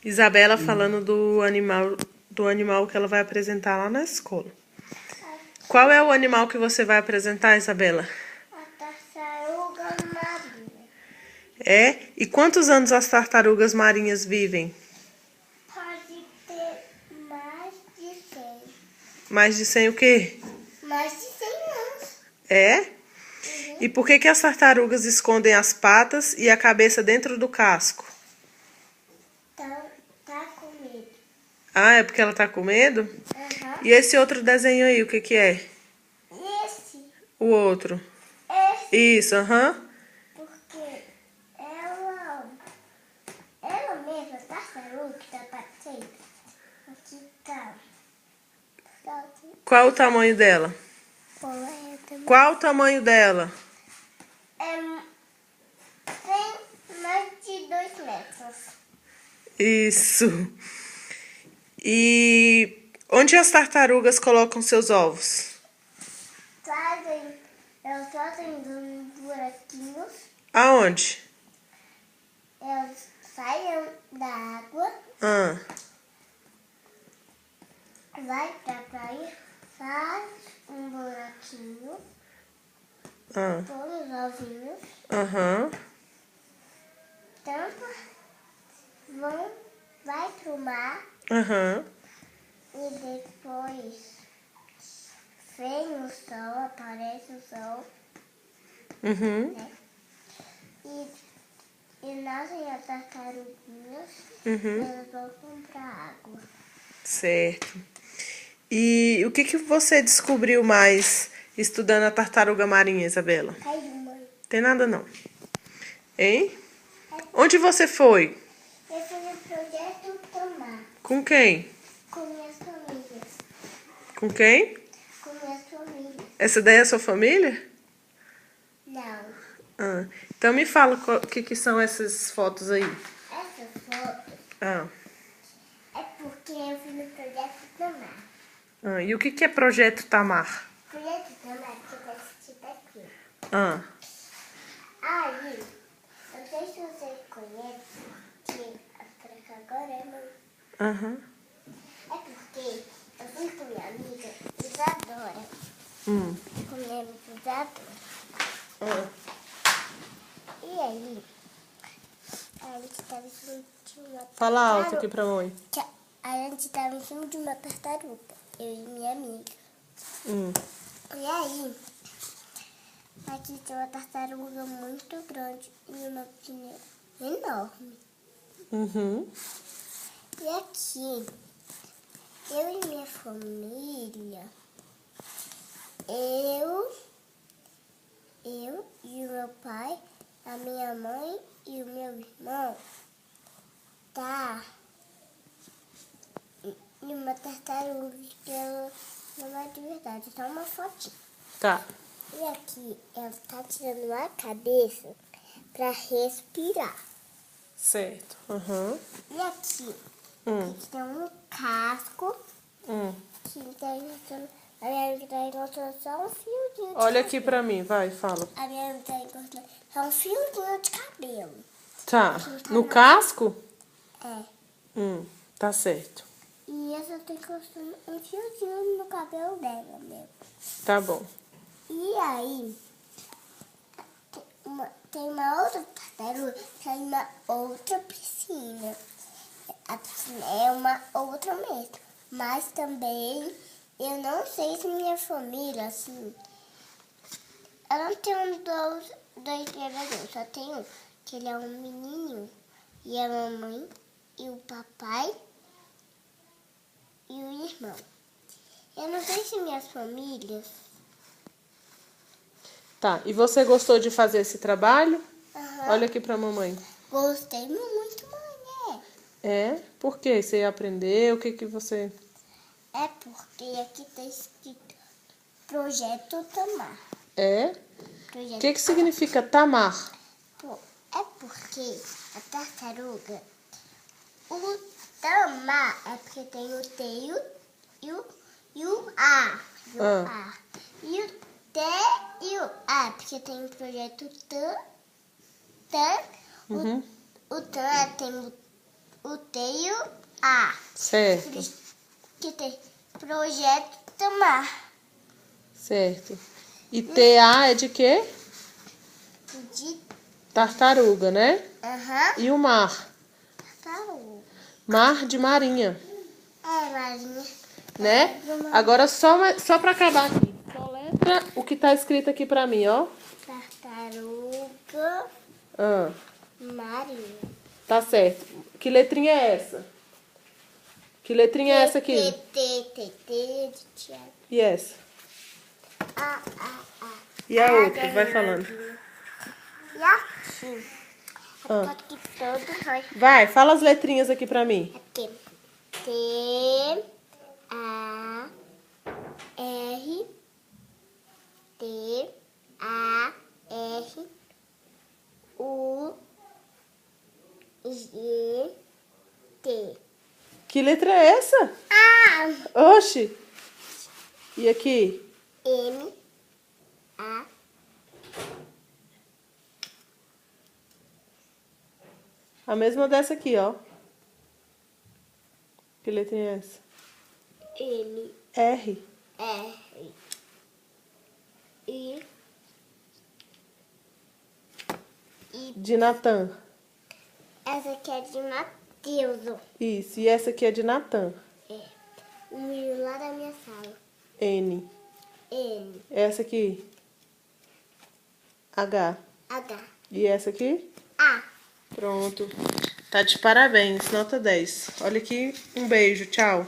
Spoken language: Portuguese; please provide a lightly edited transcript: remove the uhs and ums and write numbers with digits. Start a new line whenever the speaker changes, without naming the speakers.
Isabela falando do animal que ela vai apresentar lá na escola. Qual é o animal que você vai apresentar, Isabela?
A tartaruga marinha.
É? E quantos anos as tartarugas marinhas vivem?
Pode ter mais de 100.
Mais de 100 o quê?
Mais de 100 anos.
É?
Uhum.
E por que as tartarugas escondem as patas e a cabeça dentro do casco?
Tá com medo.
Ah, é porque ela tá com medo?
Uhum.
E esse outro desenho aí, o que que é?
Esse.
O outro.
Esse.
Isso, aham.
Porque ela mesma, a tartaruga que tá batendo. Aqui tá.
Qual o tamanho dela?
Tem
Qual o tamanho dela?
mais de 2 metros.
Isso. E onde as tartarugas colocam seus ovos?
Elas fazem buraquinhos.
Aonde?
Elas saem da água,
Ah,
vai pra praia, faz um buraquinho,
ah,
põe os ovinhos,
aham,
tampa, vai pro mar
aham,
e depois vem o sol, aparece o sol,
uhum,
né? E nascem as tartaruguinhas,
uhum,
elas voltam pra água.
certo. E o que que você descobriu mais estudando a tartaruga marinha, Isabela?
Caiu, mãe.
Tem nada não. Hein? Onde você foi?
Eu fiz o projeto Tomar
Com quem?
com minhas famílias.
Com quem?
Com minhas famílias.
Essa daí é a sua família?
Não.
Ah, então me fala o que que são essas fotos aí.
Essa foto
Ah,
é porque eu fiz o projeto Tomar.
e o que que é Projeto Tamar?
O projeto Tomar que vai assistir daqui.
Ah,
Aí, não sei se você conhece, que a fraca agora é mãe.
aham,
É porque eu fui com minha amiga Isadora. Com minha amiga Isadora. E aí, a gente estava em cima de uma tartaruga.
Fala alto aqui pra mãe.
A gente estava em cima de uma tartaruga, eu e minha amiga.
Hum.
E aí, aqui tem uma tartaruga muito grande e uma pneu enorme.
Uhum.
E aqui, eu e minha família, eu e o meu pai, a minha mãe e o meu irmão, tá em uma tartaruga que ela não é de verdade, é só uma fotinha.
Tá.
E aqui ela tá tirando a cabeça para respirar.
Certo. Uhum.
E aqui tem um casco que tá encostando. A minha amiga tá encostando só um fiozinho de
Olha aqui
cabelo.
pra mim, vai, fala.
A minha amiga tá encostando só um fiozinho de cabelo.
Tá. No casco?
É.
Tá certo.
E essa tá encostando um fiozinho no cabelo dela mesmo.
Tá bom.
E aí, tem uma outra tartaruga, tem uma outra piscina. A piscina é uma outra mesmo. Mas também, eu não sei se minha família, assim... Eu não tenho dois bebês, só tenho que ele é um menininho. E a mamãe, e o papai, e o irmão. Eu não sei se minhas famílias...
Tá. E você gostou de fazer esse trabalho?
Aham.
Olha aqui pra mamãe.
Gostei muito, mãe.
É? Por quê? Você aprendeu? O que que você...
É porque aqui tá escrito Projeto Tamar.
É? O que que significa tamar?
É porque a tartaruga, o tamar é porque tem o T e o A. E o A. E o T e o A, porque tem o projeto TAM. O TAM tem o o T e o A.
Certo.
Que tem projeto mar.
Certo. E TA é de quê?
De
Tartaruga, né? E o mar?
tartaruga.
Mar de marinha,
É, Marinha.
né? Agora só pra acabar aqui. Soletra o que tá escrito aqui pra mim, ó.
Tartaruga
Ah,
marinha.
tá certo. Que letrinha é essa? Que letrinha é essa aqui?
T, de Tiago.
E essa?
A.
E a outra? Vai falando.
E aqui.
Ah.
Aqui todo vai.
Vai, fala as letrinhas aqui pra mim.
Aqui. T, A, R, T, A, R, U, G, T.
Que letra é essa?
A,
Oxi! E aqui?
M, A,
A mesma dessa aqui, ó. Que letrinha é essa?
N,
R.
R, I,
De Natan.
essa aqui é de Matheus.
Isso. E essa aqui é de Natan.
É. O menino lá da minha sala.
N.
N,
Essa aqui? H.
H,
E essa aqui?
A.
Pronto. Tá de parabéns. Nota 10. Olha aqui. Um beijo. Tchau.